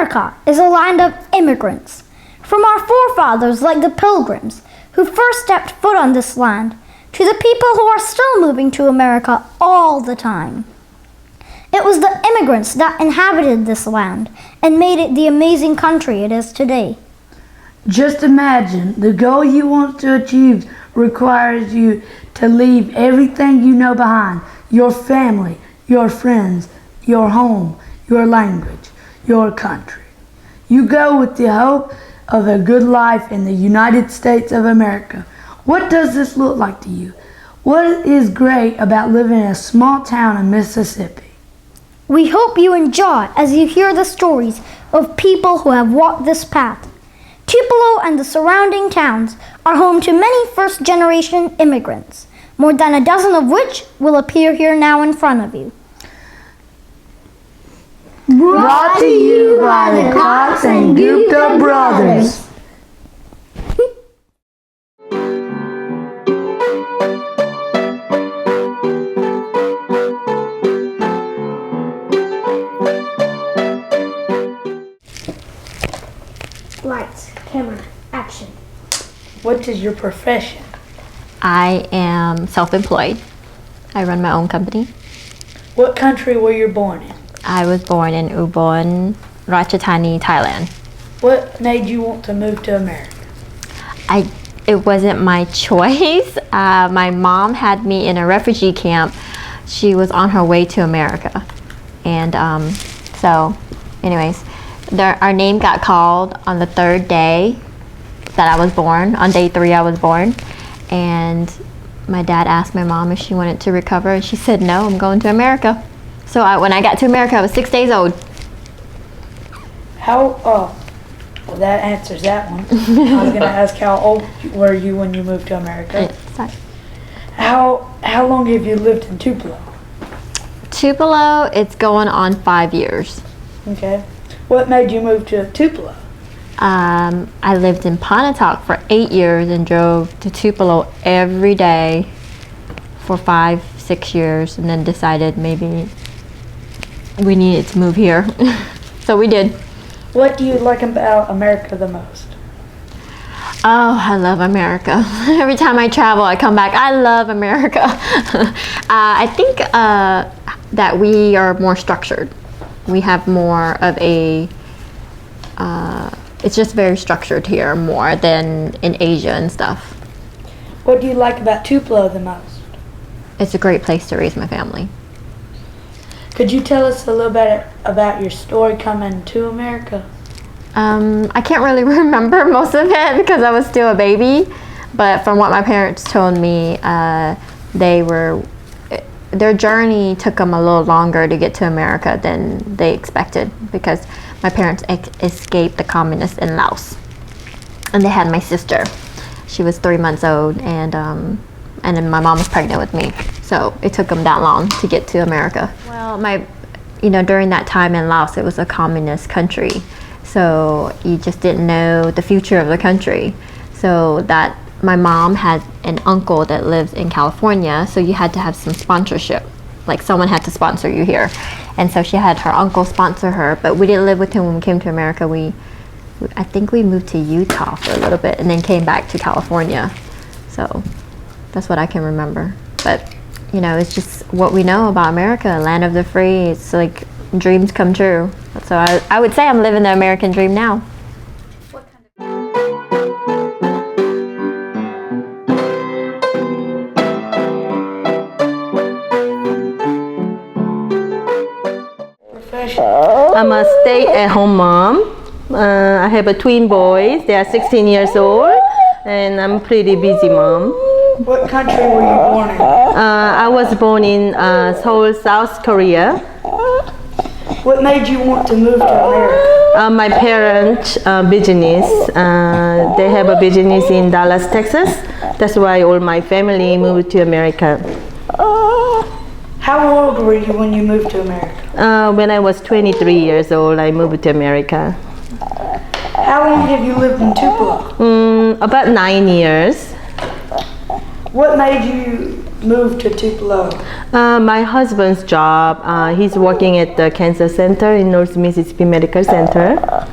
America is a land of immigrants. From our forefathers like the Pilgrims, who first stepped foot on this land, to the people who are still moving to America all the time. It was the immigrants that inhabited this land and made it the amazing country it is today. Just imagine, the goal you want to achieve requires you to leave everything you know behind: your family, your friends, your home, your language, your country. You go with the hope of a good life in the United States of America. What does this look like to you? What is great about living in a small town in Mississippi? We hope you enjoy as you hear the stories of people who have walked this path. Tupelo and the surrounding towns are home to many first-generation immigrants, more than a dozen of which will appear here now in front of you. Brought to you by the Cox and Gupta brothers. Lights, camera, action. What is your profession? I am self-employed. I run my own company. What country were you born in? I was born in Ubon, Ratchathani, Thailand. What made you want to move to America? It wasn't my choice. My mom had me in a refugee camp. She was on her way to America. And anyways, our name got called on the third day that I was born. On day 3 I was born. And my dad asked my mom if she wanted to recover, and she said, no, I'm going to America. So when I got to America, I was 6 days old. Well, that answers that one. I was going to ask, how old were you when you moved to America? How long have you lived in Tupelo? Tupelo, it's going on 5 years. Okay. What made you move to Tupelo? I lived in Pontotoc for 8 years and drove to Tupelo every day for 5-6 years, and then decided maybe we needed to move here. So we did. What do you like about America the most? Oh, I love America. Every time I travel, I come back, I love America. I think that we are more structured. We have more of a, it's just very structured here more than in Asia and stuff. What do you like about Tupelo the most? It's a great place to raise my family. Could you tell us a little bit about your story coming to America? I can't really remember most of it because I was still a baby, but from what my parents told me, their journey took them a little longer to get to America than they expected, because my parents escaped the communists in Laos, and they had my sister. She was 3 months old, and then my mom was pregnant with me, so it took them that long to get to America. Well, during that time in Laos, it was a communist country, so you just didn't know the future of the country. So that my mom had an uncle that lives in California, so you had to have some sponsorship. Like someone had to sponsor you here. And so she had her uncle sponsor her, but we didn't live with him when we came to America. I think we moved to Utah for a little bit and then came back to California. So that's what I can remember. But it's just what we know about America, land of the free. It's like dreams come true. So I would say I'm living the American dream now. I'm a stay-at-home mom. I have twin boys. They are 16 years old, and I'm pretty busy mom. What country were you born in? I was born in Seoul, South Korea. What made you want to move to America? My parents' business. They have a business in Dallas, Texas. That's why all my family moved to America. How old were you when you moved to America? When I was 23 years old, I moved to America. How long have you lived in Tupelo? About 9 years. What made you move to Tupelo? My husband's job. He's working at the cancer center in North Mississippi Medical Center.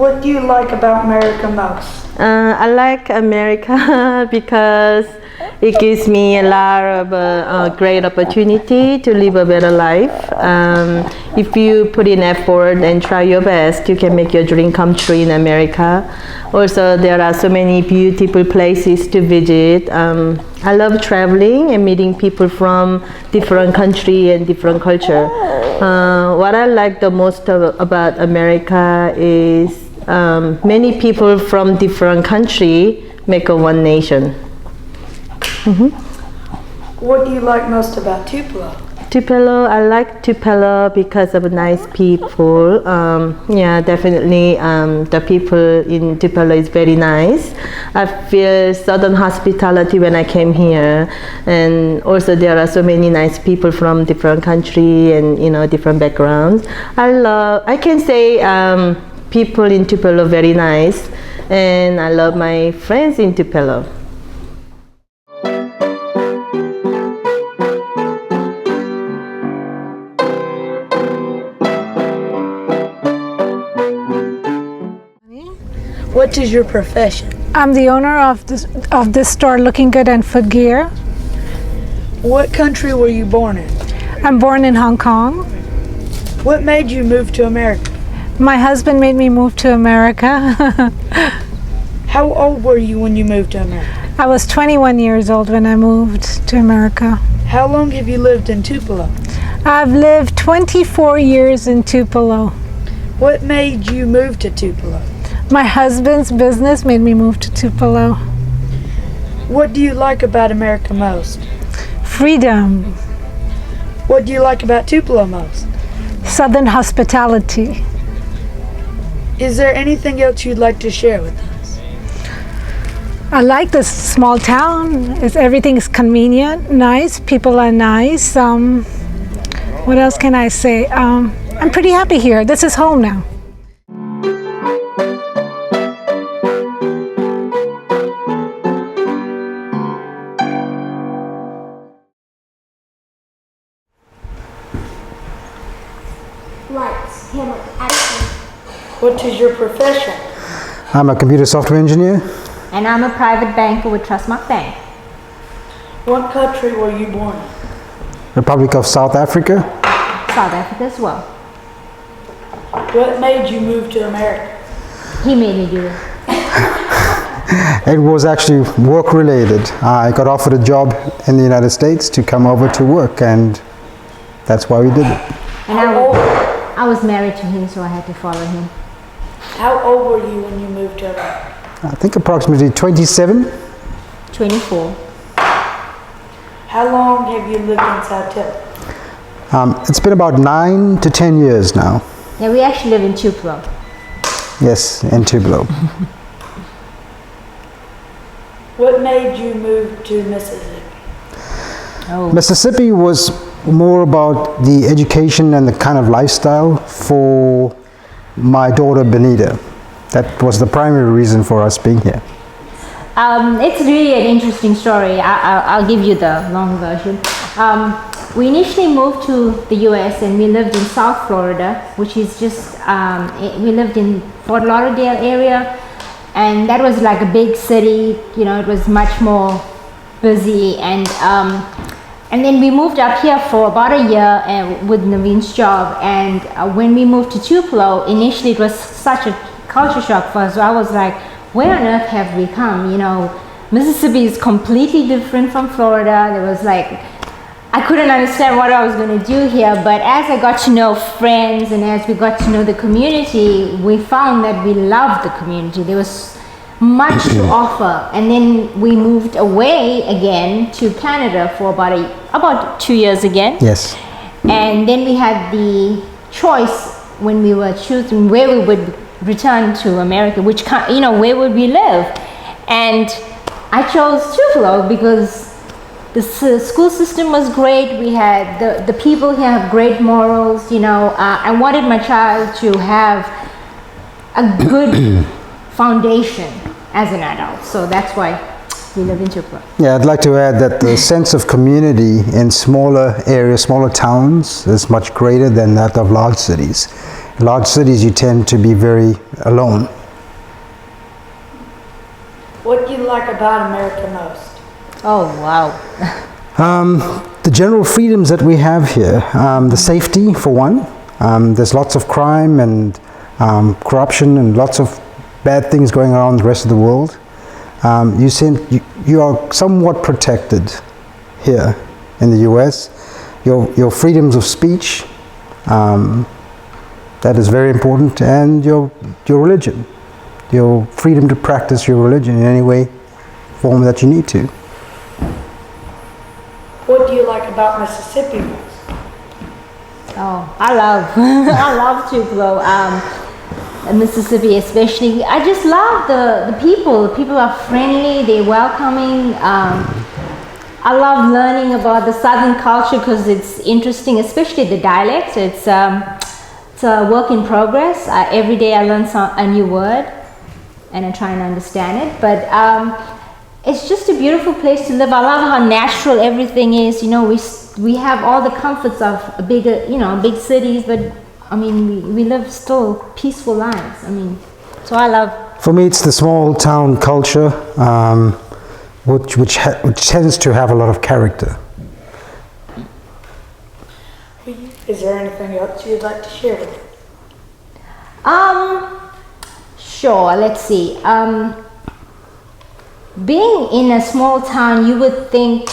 What do you like about America most? I like America because it gives me a lot of great opportunity to live a better life. If you put in effort and try your best, you can make your dream come true in America. Also, there are so many beautiful places to visit. I love traveling and meeting people from different country and different culture. What I like the most about America is many people from different country make a one nation. What do you like most about Tupelo? Tupelo, I like Tupelo because of nice people. Yeah, definitely the people in Tupelo is very nice. I feel southern hospitality when I came here, and also there are so many nice people from different country and different backgrounds. I can say people in Tupelo very nice, and I love my friends in Tupelo. What is your profession? I'm the owner of this store, Looking Good and Foot Gear. What country were you born in? I'm born in Hong Kong. What made you move to America? My husband made me move to America. How old were you when you moved to America? I was 21 years old when I moved to America. How long have you lived in Tupelo? I've lived 24 years in Tupelo. What made you move to Tupelo? My husband's business made me move to Tupelo. What do you like about America most? Freedom, What do you like about Tupelo most? Southern hospitality. Is there anything else you'd like to share with us? I like this small town. Everything's convenient, nice, people are nice. What else can I say? I'm pretty happy here. This is home now. Lights, camera, action. What is your profession? I'm a computer software engineer. And I'm a private banker with Trustmark Bank. What country were you born in? Republic of South Africa. South Africa as well. What made you move to America? He made me do it. It was actually work related. I got offered a job in the United States to come over to work, and that's why we did it. And I was married to him, so I had to follow him. How old were you when you moved to America? I think approximately 27. 24. How long have you lived in South Tupelo? It's been about 9 to 10 years now. Yeah, we actually live in Tupelo. Yes, in Tupelo. What made you move to Mississippi? Mississippi was more about the education and the kind of lifestyle for my daughter Benita. That was the primary reason for us being here. It's really an interesting story. I'll give you the long version. We initially moved to the US and we lived in South Florida, which is just, we lived in Fort Lauderdale area, and that was like a big city, it was much more busy, and then we moved up here for about a year with Naveen's job, and when we moved to Tupelo, initially it was such a culture shock for us. So I was like, where on earth have we come? Mississippi is completely different from Florida. There was like, I couldn't understand what I was going to do here, but as I got to know friends and as we got to know the community, we found that we loved the community. There was much to offer, and then we moved away again to Canada for about 2 years again. Yes. And then we had the choice when we were choosing where we would return to America, where would we live? And I chose Tupelo because the school system was great. We had the people here have great morals. I wanted my child to have a good foundation as an adult. So that's why We live in Chupra. Yeah, I'd like to add that the sense of community in smaller areas, smaller towns, is much greater than that of large cities. In large cities, you tend to be very alone. What do you like about America most? Oh, wow. The general freedoms that we have here, the safety for one. There's lots of crime and corruption and lots of bad things going on in the rest of the world. You are somewhat protected here in the US. Your freedoms of speech, that is very important, and your religion, your freedom to practice your religion in any way, form that you need to. What do you like about Mississippi most? Oh, I love, I love Tupelo, Mississippi especially. I just love the people. The people are friendly, they're welcoming. I love learning about the Southern culture because it's interesting, especially the dialects. It's a work in progress. Every day I learn a new word and I try and understand it. But it's just a beautiful place to live. I love how natural everything is. You know, we have all the comforts of bigger, big cities, but I mean, we live still peaceful lives. I mean, so I love. For me, it's the small town culture, which tends to have a lot of character. Is there anything else you'd like to share with us? Sure. Let's see. Being in a small town, you would think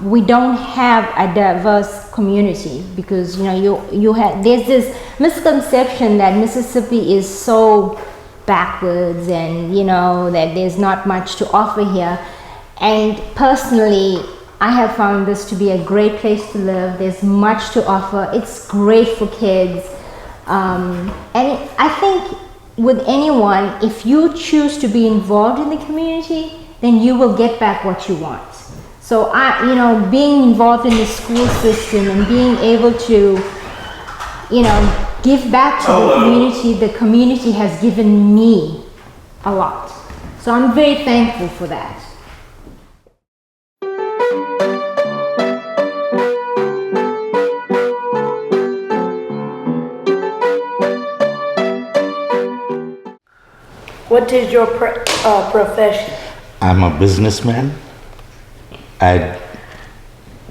we don't have a diverse community because there's this misconception that Mississippi is so backwards and that there's not much to offer here. And personally, I have found this to be a great place to live. There's much to offer. It's great for kids, and I think with anyone, if you choose to be involved in the community, then you will get back what you want. So being involved in the school system and being able to, give back to the community has given me a lot. So I'm very thankful for that. What is your profession? I'm a businessman.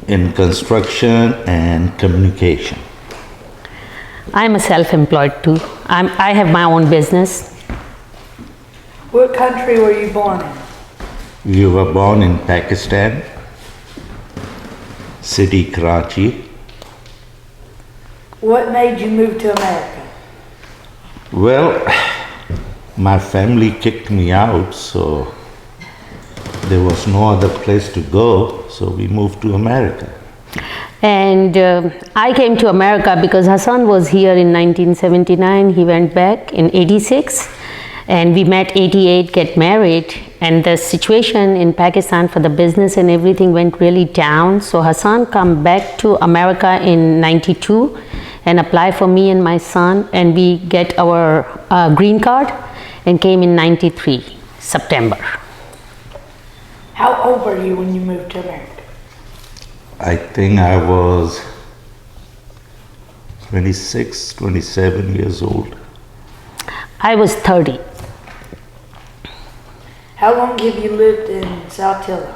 In construction and communication. I'm a self-employed too. I have my own business. What country were you born in? We were born in Pakistan, city Karachi. What made you move to America? Well, my family kicked me out, so there was no other place to go, so we moved to America. And I came to America because Hassan was here in 1979. He went back in 86 and we met 88, get married, and the situation in Pakistan for the business and everything went really down. So Hassan come back to America in 92 and apply for me and my son, and we get our green card and came in 93, September. How old were you when you moved to America? I think I was 26, 27 years old. I was 30. How long have you lived in Saltillo?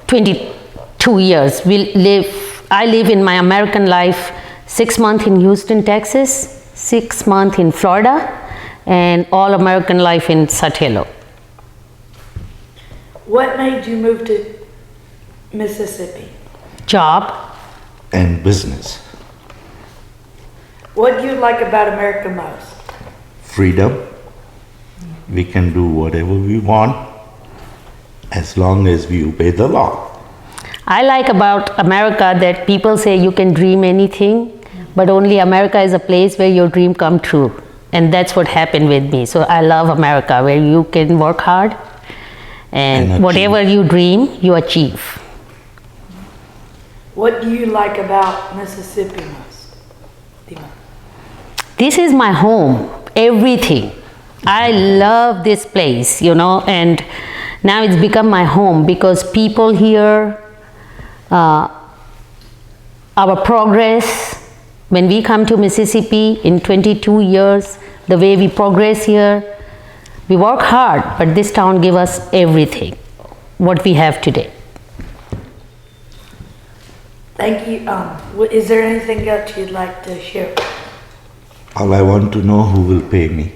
22 years. I live in my American life 6 months in Houston, Texas, 6 months in Florida, and all American life in Saltillo. What made you move to Mississippi? Job. And business. What do you like about America most? Freedom. We can do whatever we want as long as we obey the law. I like about America that people say you can dream anything, but only America is a place where your dream come true. And that's what happened with me. So I love America, where you can work hard and whatever you dream, you achieve. What do you like about Mississippi most? This is my home, everything. I love this place, and Now it's become my home because people here, our progress, when we come to Mississippi in 22 years, the way we progress here, we work hard, but this town gives us everything, what we have today. Thank you. Is there anything else you'd like to share? All I want to know who will pay me.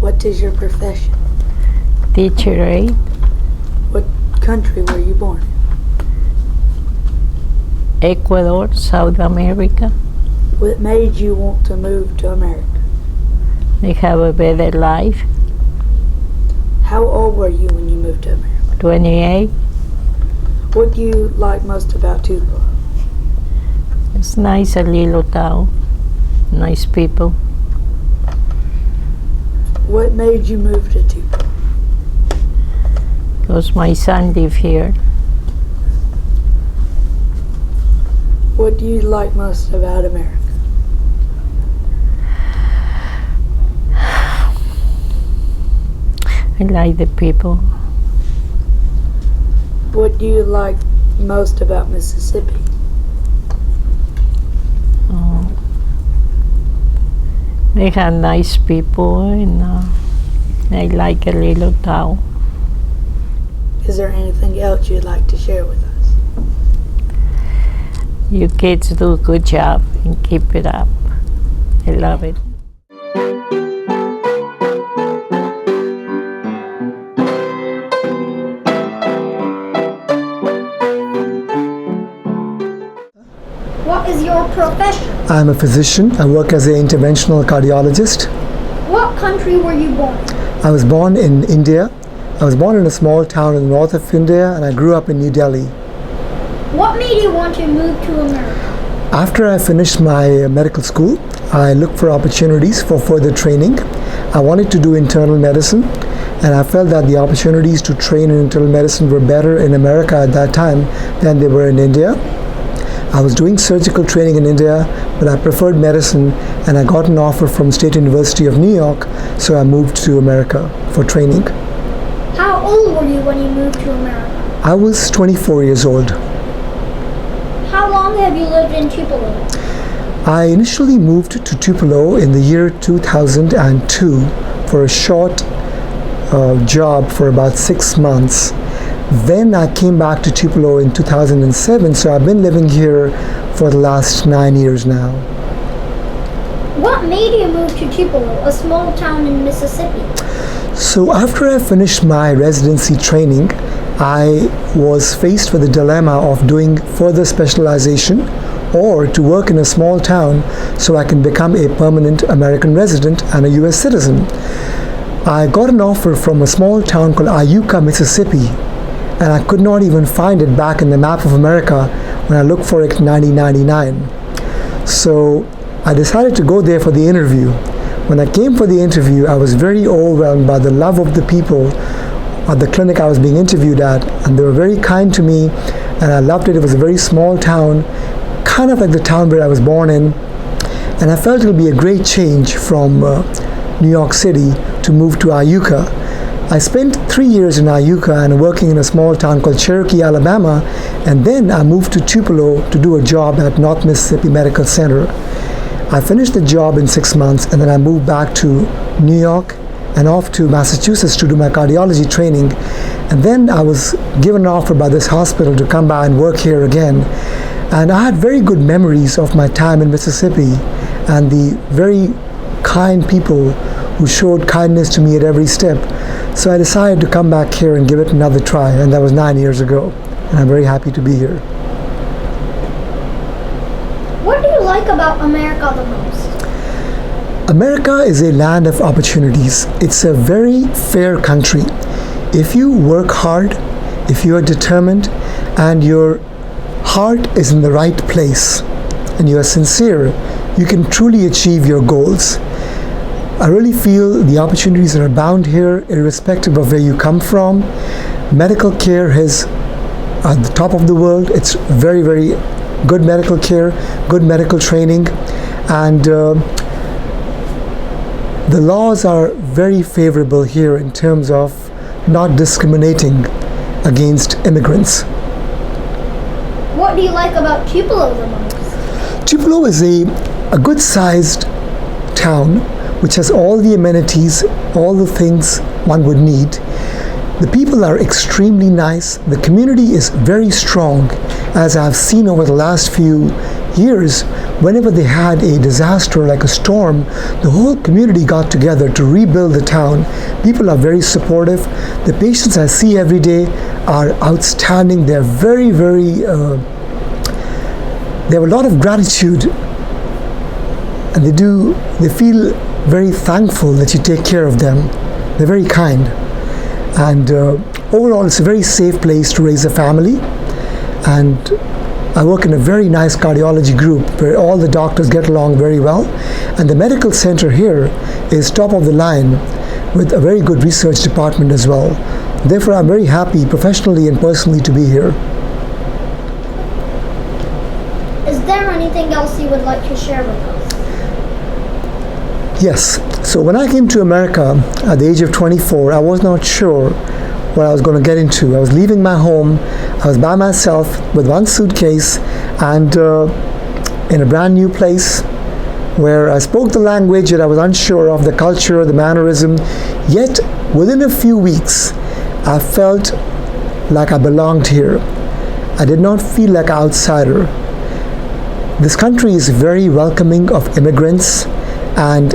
What is your profession? Teacher, right? What country were you born in? Ecuador, South America. What made you want to move to America? They have a better life. How old were you when you moved to America? 28. What do you like most about Tupelo? It's nice, a little town. Nice people. What made you move to Tupelo? Because my son live here. What do you like most about America? I like the people. What do you like most about Mississippi? Oh. They have nice people and I like a little town. Is there anything else you'd like to share with us? You kids do a good job and keep it up. I love it. What is your profession? I'm a physician. I work as an interventional cardiologist. What country were you born in? I was born in India. I was born in a small town in the north of India, and I grew up in New Delhi. What made you want to move to America? After I finished my medical school, I looked for opportunities for further training. I wanted to do internal medicine, and I felt that the opportunities to train in internal medicine were better in America at that time than they were in India. I was doing surgical training in India, but I preferred medicine, and I got an offer from State University of New York, so I moved to America for training. How old were you when you moved to America? I was 24 years old. How long have you lived in Tupelo? I initially moved to Tupelo in the year 2002 for a short job for about 6 months. Then I came back to Tupelo in 2007, so I've been living here for the last 9 years now. What made you move to Tupelo, a small town in Mississippi? So after I finished my residency training, I was faced with the dilemma of doing further specialization or to work in a small town so I can become a permanent American resident and a US citizen. I got an offer from a small town called Iuka, Mississippi, and I could not even find it back in the map of America when I looked for it in 1999. So I decided to go there for the interview. When I came for the interview, I was very overwhelmed by the love of the people at the clinic I was being interviewed at, and they were very kind to me, and I loved it. It was a very small town, kind of like the town where I was born in, and I felt it would be a great change from New York City to move to Iuka. I spent 3 years in Iuka and working in a small town called Cherokee, Alabama, and then I moved to Tupelo to do a job at North Mississippi Medical Center. I finished the job in 6 months, and then I moved back to New York and off to Massachusetts to do my cardiology training. And then I was given an offer by this hospital to come by and work here again. And I had very good memories of my time in Mississippi and the very kind people who showed kindness to me at every step. So I decided to come back here and give it another try, and that was 9 years ago. And I'm very happy to be here. What do you like about America the most? America is a land of opportunities. It's a very fair country. If you work hard, if you are determined, and your heart is in the right place, and you are sincere, you can truly achieve your goals. I really feel the opportunities that are abound here, irrespective of where you come from. Medical care is at the top of the world. It's very, very good medical care, good medical training, and the laws are very favorable here in terms of not discriminating against immigrants. What do you like about Tupelo the most? Tupelo is a good-sized town which has all the amenities, all the things one would need. The people are extremely nice. The community is very strong, as I've seen over the last few years. Whenever they had a disaster like a storm, the whole community got together to rebuild the town. People are very supportive. The patients I see every day are outstanding. They're very, very, they have a lot of gratitude, and they feel very thankful that you take care of them. They're very kind. And overall, it's a very safe place to raise a family. And I work in a very nice cardiology group where all the doctors get along very well. And the medical center here is top of the line with a very good research department as well. Therefore, I'm very happy professionally and personally to be here. Is there anything else you would like to share with us? Yes. So when I came to America at the age of 24, I was not sure what I was going to get into. I was leaving my home. I was by myself with one suitcase and in a brand new place where I spoke the language that I was unsure of, the culture, the mannerism. Yet within a few weeks, I felt like I belonged here. I did not feel like an outsider. This country is very welcoming of immigrants, and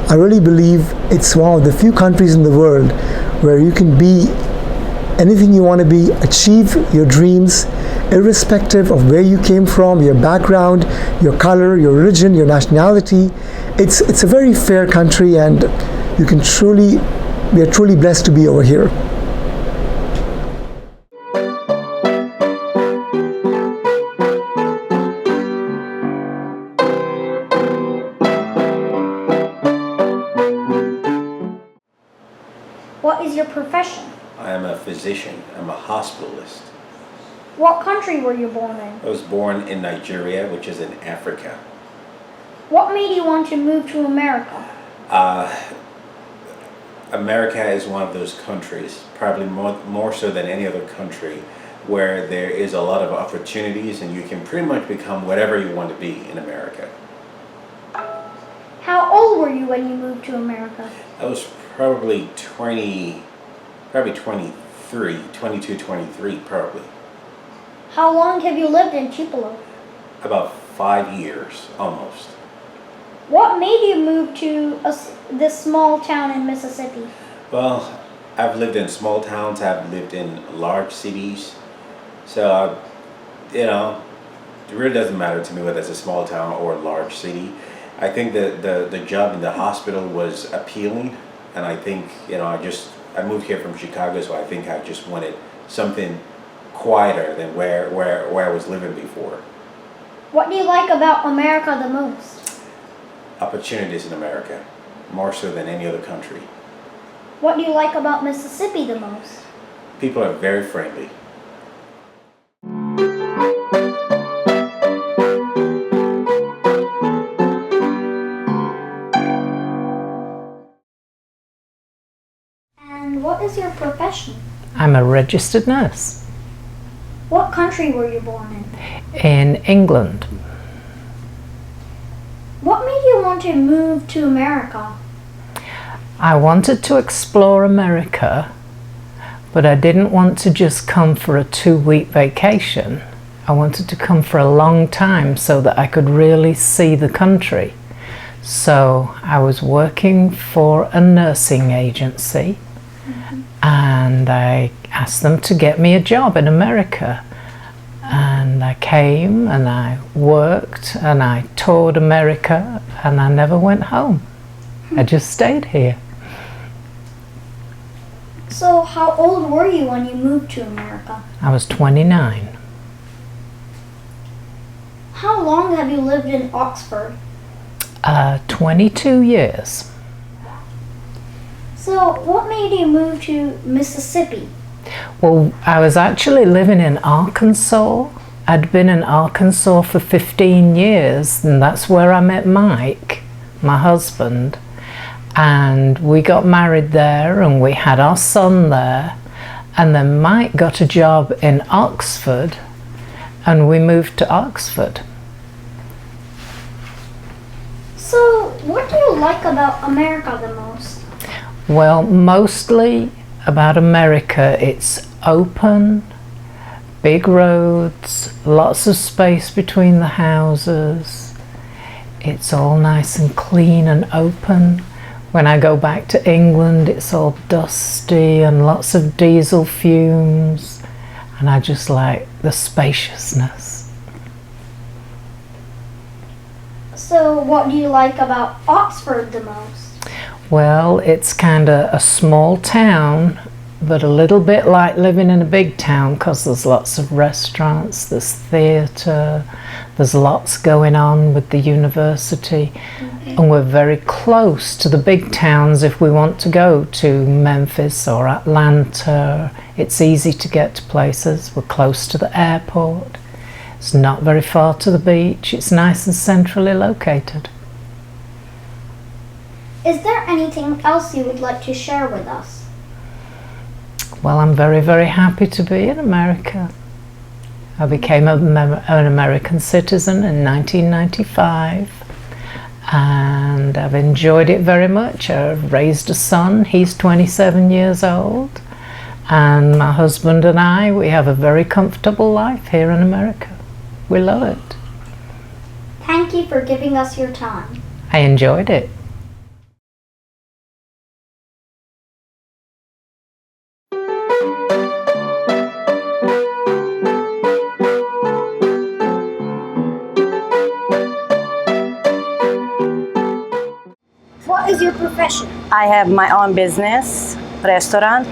I really believe it's one of the few countries in the world where you can be anything you want to be, achieve your dreams, irrespective of where you came from, your background, your color, your religion, your nationality. It's a very fair country, and we are truly blessed to be over here. What is your profession? I am a physician. I'm a hospitalist. What country were you born in? I was born in Nigeria, which is in Africa. What made you want to move to America? America is one of those countries, probably more so than any other country, where there is a lot of opportunities and you can pretty much become whatever you want to be in America. How old were you when you moved to America? I was probably 22, 23 probably. How long have you lived in Tupelo? About 5 years, almost. What made you move to this small town in Mississippi? Well, I've lived in small towns, I've lived in large cities, so it really doesn't matter to me whether it's a small town or a large city. I think that the job in the hospital was appealing, and I think, I moved here from Chicago, so I think I just wanted something quieter than where I was living before. What do you like about America the most? Opportunities in America, more so than any other country. What do you like about Mississippi the most? People are very friendly. And what is your profession? I'm a registered nurse What country were you born in? in England. What made you want to move to America? I wanted to explore America, but I didn't want to just come for a 2-week vacation. I wanted to come for a long time so that I could really see the country. So I was working for a nursing agency, and I asked them to get me a job in America. And I came and I worked and I toured America, and I never went home. I just stayed here. So how old were you when you moved to America? I was 29. How long have you lived in Oxford? 22 years. So what made you move to Mississippi? Well, I was actually living in Arkansas. I'd been in Arkansas for 15 years, and that's where I met Mike, my husband. And we got married there, and we had our son there. And then Mike got a job in Oxford, and we moved to Oxford. So, what do you like about America the most? Well, mostly about America, it's open, big roads, lots of space between the houses. It's all nice and clean and open. When I go back to England, it's all dusty and lots of diesel fumes, and I just like the spaciousness. So, what do you like about Oxford the most? Well, it's kind of a small town, but a little bit like living in a big town because there's lots of restaurants, there's theatre, there's lots going on with the university, and we're very close to the big towns if we want to go to Memphis or Atlanta. It's easy to get to places. We're close to the airport. It's not very far to the beach. It's nice and centrally located. Is there anything else you would like to share with us? Well, I'm very, very happy to be in America. I became an American citizen in 1995, and I've enjoyed it very much. I've raised a son, he's 27 years old, and my husband and I, we have a very comfortable life here in America. We love it. Thank you for giving us your time. I enjoyed it. What is your profession? I have my own business, restaurant.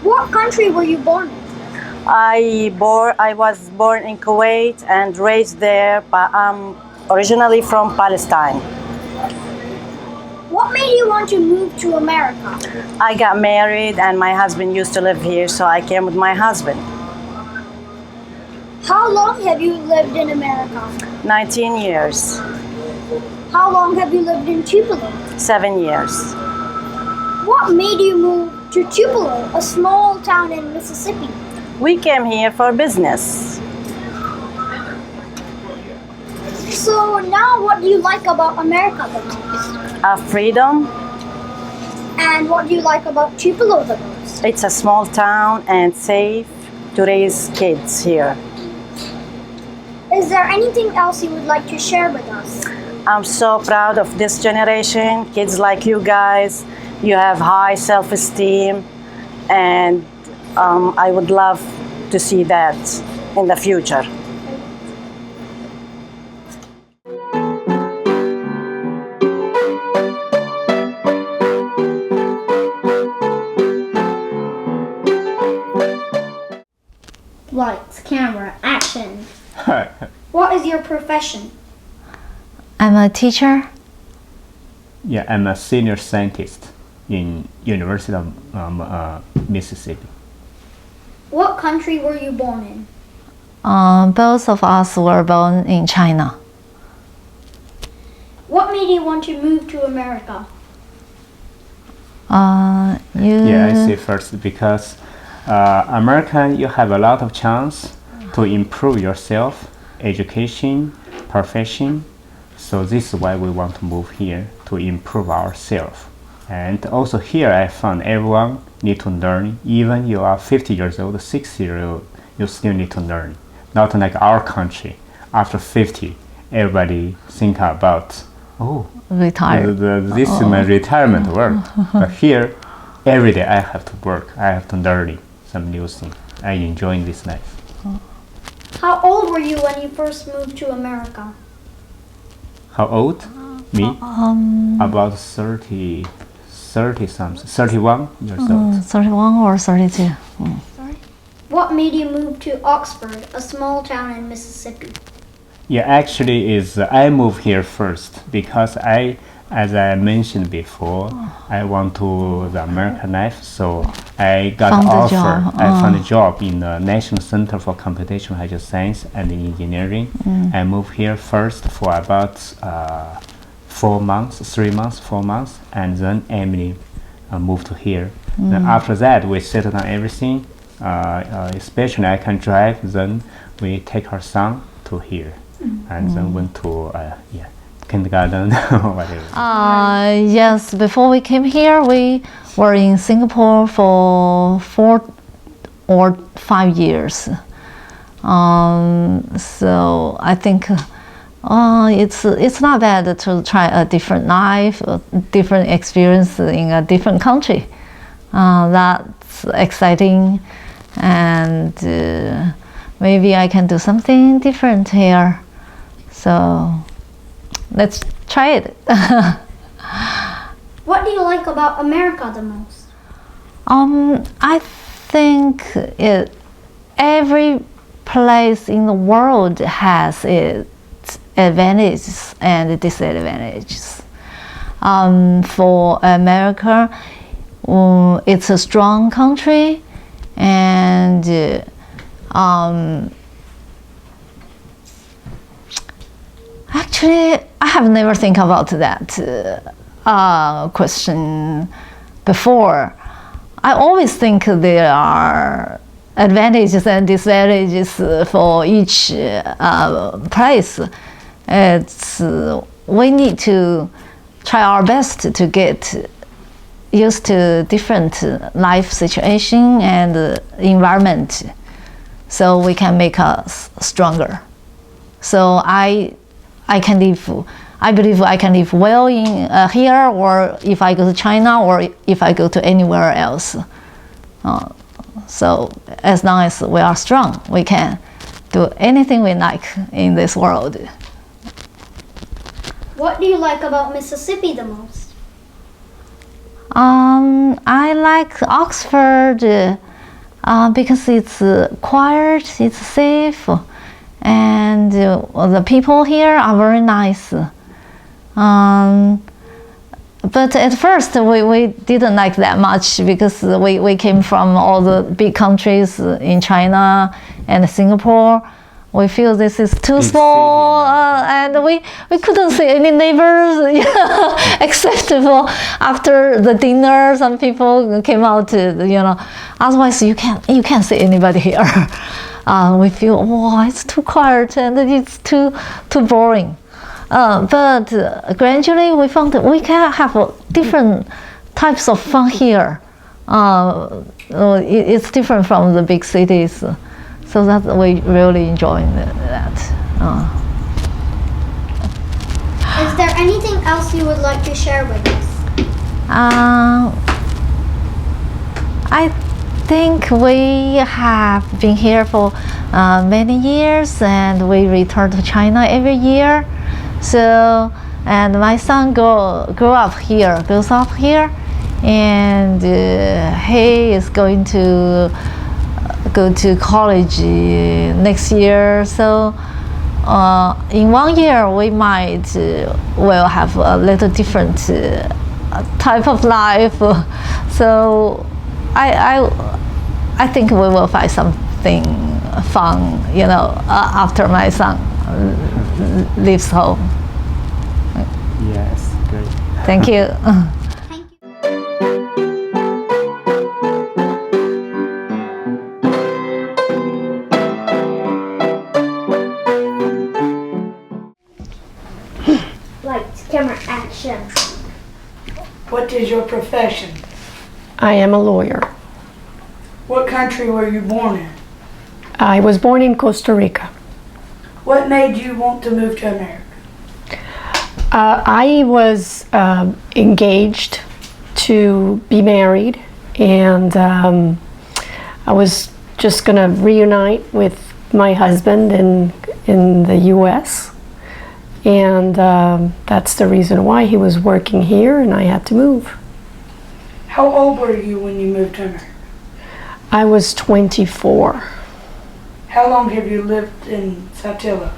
What country were you born in? I was born in Kuwait and raised there, but I'm originally from Palestine. What made you want to move to America? I got married and my husband used to live here, so I came with my husband. How long have you lived in America? 19 years. How long have you lived in Tupelo? 7 years. What made you move to Tupelo, a small town in Mississippi? We came here for business. So now what do you like about America the most? Freedom. And what do you like about Tupelo the most? It's a small town and safe to raise kids here. Is there anything else you would like to share with us? I'm so proud of this generation, kids like you guys. You have high self-esteem, and I would love to see that in the future. Lights, camera, action. What is your profession? I'm a teacher. Yeah, I'm a senior scientist in University of Mississippi. What country were you born in? Both of us were born in China. What made you want to move to America? Yeah, I say first because America, you have a lot of chance to improve yourself, education, profession. So this is why we want to move here, to improve ourselves. And also here I found everyone need to learn. Even you are 50 years old, 60 years old, you still need to learn. Not like our country. After 50, everybody think about, retire. This is my retirement work. But here, every day I have to work. I have to learn some new things. I enjoy this life. How old were you when you first moved to America? How old? Me? About 30 something, 31 years old. 31 or 32. Sorry? What made you move to Oxford, a small town in Mississippi? Yeah, actually I moved here first because I as I mentioned before, I want to the American life, so I got an offer. I found a job in the National Center for Computational Hydro Science and Engineering. I moved here first for about 4 months, and then Emily moved to here. Then after that, we settled on everything. Especially I can drive. Then we take our son to here, and then went to kindergarten or whatever. Yes, before we came here, we were in Singapore for 4 or 5 years. So I think it's not bad to try a different life, a different experience in a different country. That's exciting, and maybe I can do something different here. So let's try it. What do you like about America the most? I think every place in the world has its advantages and disadvantages. For America, it's a strong country, and actually, I have never think about that question before. I always think there are advantages and disadvantages for each place. We need to try our best to get used to different life situation and environment, so we can make us stronger. So I believe I can live well in here, or if I go to China, or if I go to anywhere else. So as long as we are strong, we can do anything we like in this world. What do you like about Mississippi the most? I like Oxford because it's quiet, it's safe, and the people here are very nice. But at first we didn't like that much, because we came from all the big countries in China and Singapore. We feel this is too small, and we couldn't see any neighbors, except for after the dinner, some people came out, otherwise you can't see anybody here. We feel, it's too quiet and it's too boring. But gradually we found that we can have different types of fun here. It's different from the big cities. So that we really enjoy that. Is there anything else you would like to share with us? I think we have been here for many years, and we return to China every year. So, and my son goes up here, and he is going to go to college next year. So in 1 year we might will have a little different type of life. So I think we will find something fun, after my son leaves home. Yes, great. Thank you. Lights, camera, action. What is your profession? I am a lawyer. What country were you born in? I was born in Costa Rica. What made you want to move to America? I was engaged to be married, and I was just going to reunite with my husband in the U.S., and that's the reason why. He was working here and I had to move. How old were you when you moved to America? I was 24. How long have you lived in Saltillo?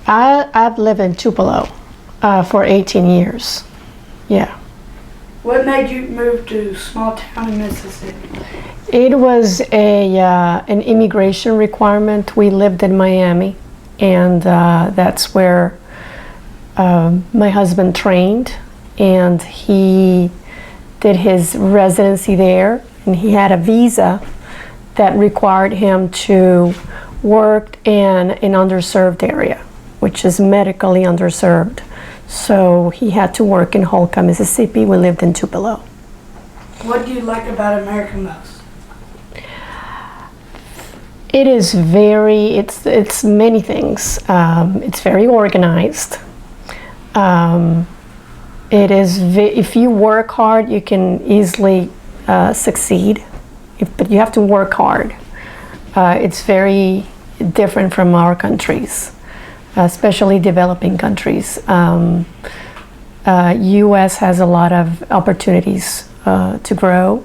I've lived in Tupelo for 18 years. Yeah. What made you move to a small town in Mississippi? It was an immigration requirement. We lived in Miami, and that's where my husband trained, and he did his residency there, and he had a visa that required him to work in an underserved area, which is medically underserved. So he had to work in Holcomb, Mississippi. We lived in Tupelo. What do you like about America most? It is it's many things. It's very organized. It is, if you work hard, you can easily succeed, but you have to work hard. It's very different from our countries, especially developing countries. U.S. has a lot of opportunities to grow,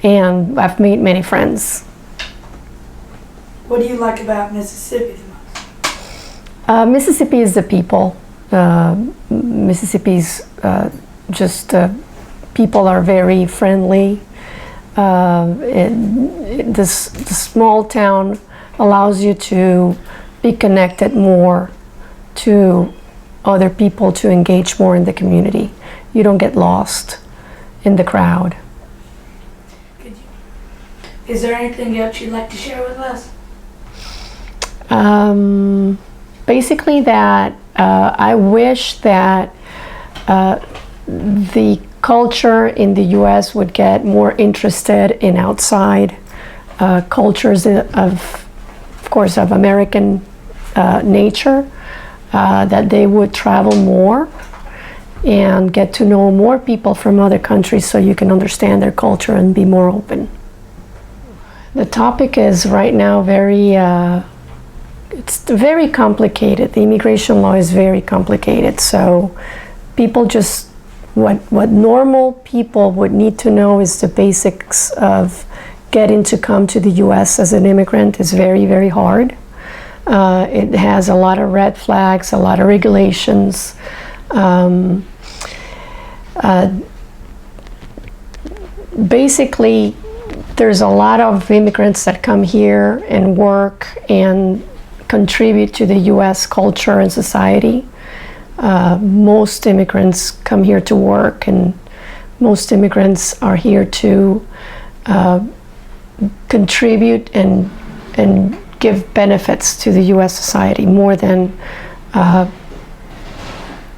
and I've made many friends. What do you like about Mississippi the most? Mississippi is the people. Mississippi's people are very friendly. The small town allows you to be connected more to other people, to engage more in the community. You don't get lost in the crowd. Is there anything else you'd like to share with us? Basically that I wish that the culture in the U.S. would get more interested in outside cultures of course, of American nature, that they would travel more and get to know more people from other countries so you can understand their culture and be more open. The topic is right now it's very complicated. The immigration law is very complicated. So people just, what normal people would need to know is the basics of getting to come to the U.S. as an immigrant is very, very hard. It has a lot of red flags, a lot of regulations. Basically, there's a lot of immigrants that come here and work and contribute to the U.S. culture and society. Most immigrants come here to work, and most immigrants are here to contribute and give benefits to the U.S. society more than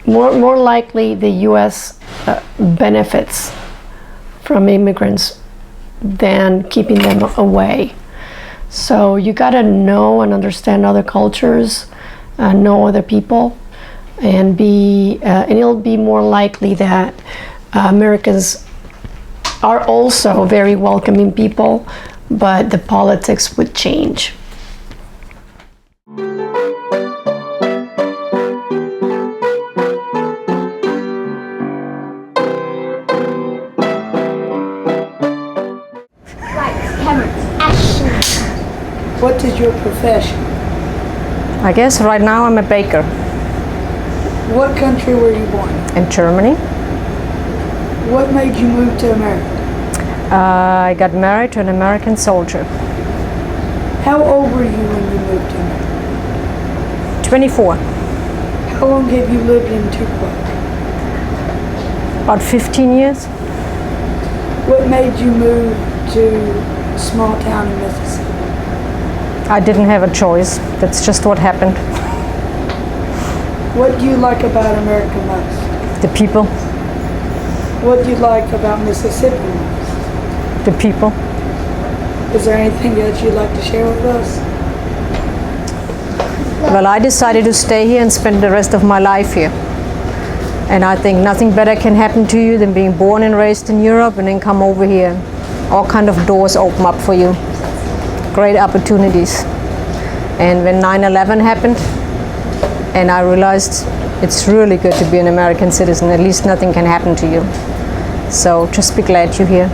more likely the U.S. benefits from immigrants than keeping them away. So you got to know and understand other cultures, know other people, and it'll be more likely that Americans are also very welcoming people, but the politics would change. What is your profession? I guess right now I'm a baker. What country were you born in? In Germany. What made you move to America? I got married to an American soldier. How old were you when you moved to America? 24. How long have you lived in Tupelo? About 15 years. What made you move to a small town in Mississippi? I didn't have a choice. That's just what happened. What do you like about America most? The people. What do you like about Mississippi most? The people. Is there anything else you'd like to share with us? Well, I decided to stay here and spend the rest of my life here. And I think nothing better can happen to you than being born and raised in Europe and then come over here. All kind of doors open up for you. Great opportunities. And when 9/11 happened, and I realized it's really good to be an American citizen, at least nothing can happen to you. So just be glad you're here.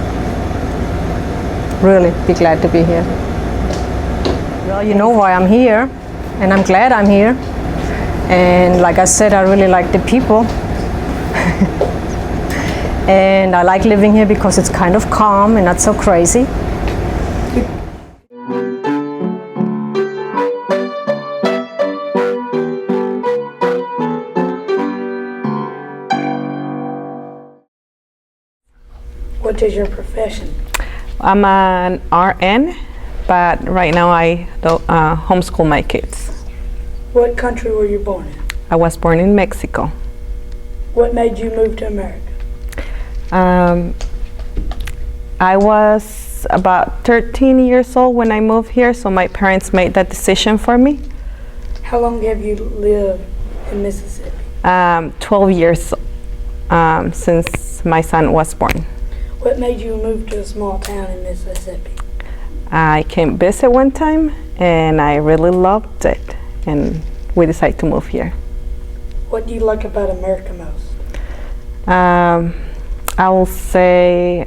Really be glad to be here. Well, you know why I'm here, and I'm glad I'm here. And like I said, I really like the people. And I like living here because it's kind of calm and not so crazy. What is your profession? I'm an RN, but right now I homeschool my kids. What country were you born in? I was born in Mexico. What made you move to America? I was about 13 years old when I moved here, so my parents made that decision for me. How long have you lived in Mississippi? 12 years since my son was born. What made you move to a small town in Mississippi? I came visit one time and I really loved it, and we decided to move here. What do you like about America most? I will say,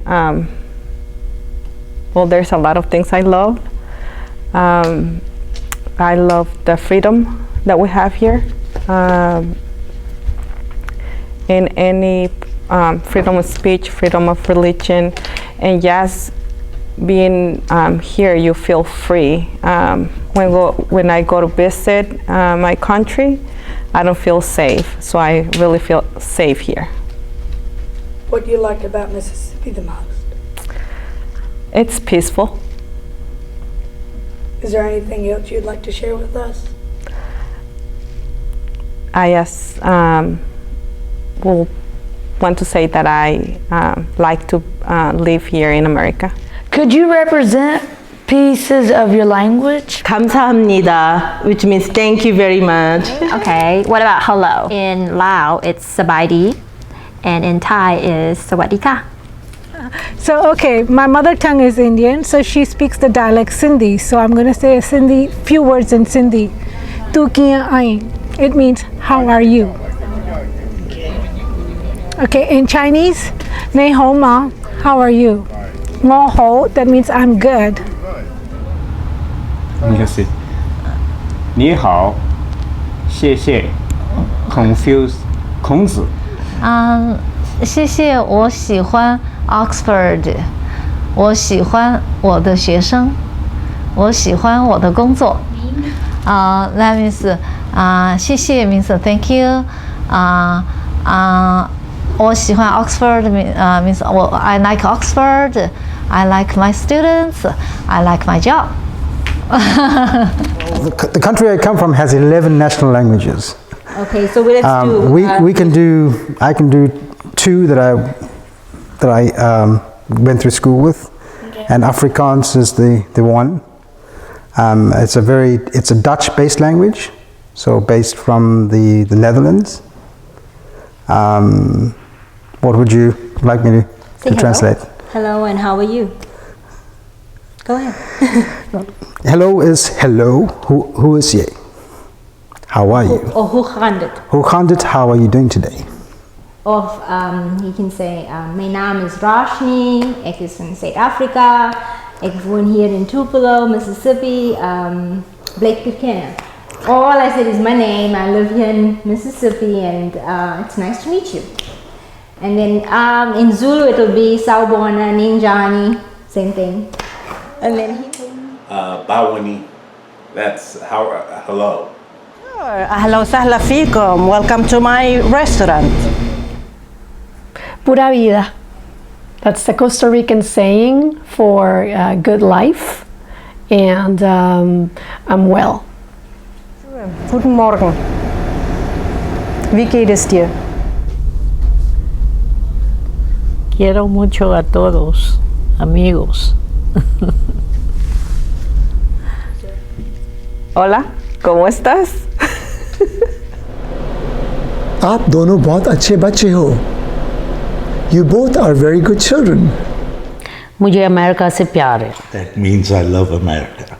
well, there's a lot of things I love. I love the freedom that we have here. In any freedom of speech, freedom of religion, and just being here, you feel free. When I go to visit my country, I don't feel safe, so I really feel safe here. What do you like about Mississippi the most? It's peaceful. Is there anything else you'd like to share with us? I just will want to say that I like to live here in America. Could you represent pieces of your language? 감사합니다, which means thank you very much. Okay, what about hello? In Lao, it's sabaidi, and in Thai is sawadika. So, okay, my mother tongue is Indian, so she speaks the dialect Sindhi. So I'm going to say a few words in Sindhi. Tu kiyan aayin? It means, how are you? Okay, in Chinese, Nei hou ma, how are you? Ngo hou, that means I'm good. 那个是你好，谢谢，confuse 孔子。谢谢，我喜欢 Oxford， 我喜欢我的学生，我喜欢我的工作。That means 谢谢 means thank you。我喜欢 Oxford means I like Oxford. I like my students. I like my job. The country I come from has 11 national languages. Okay, so let's do. I can do two that I went through school with, and Afrikaans is the one. It's a Dutch-based language, so based from the Netherlands. What would you like me to translate? Hello, and how are you? Go ahead. Hello is hello. Who is ye? How are you? Or hoe gaat het? Hoe gaat het? How are you doing today? Of you can say, mijn naam is Rashni, ik is van Zuid-Afrika, ik woon hier in Tupelo, Mississippi, Blake Buchanan. All I said is my name, I live here in Mississippi, and it's nice to meet you. And then in Zulu it'll be Sawubona, Ninjani, same thing. And then Bawani, that's hello. Sure. Hello, sahla fikum. Welcome to my restaurant. Pura vida. That's the Costa Rican saying for good life, and I'm well. Guten Morgen. Wie geht es dir? Quiero mucho a todos, amigos. Hola, ¿cómo estás? आप दोनों बहुत अच्छे बच्चे हो. You both are very good children. मुझे America से प्यार है. That means I love America.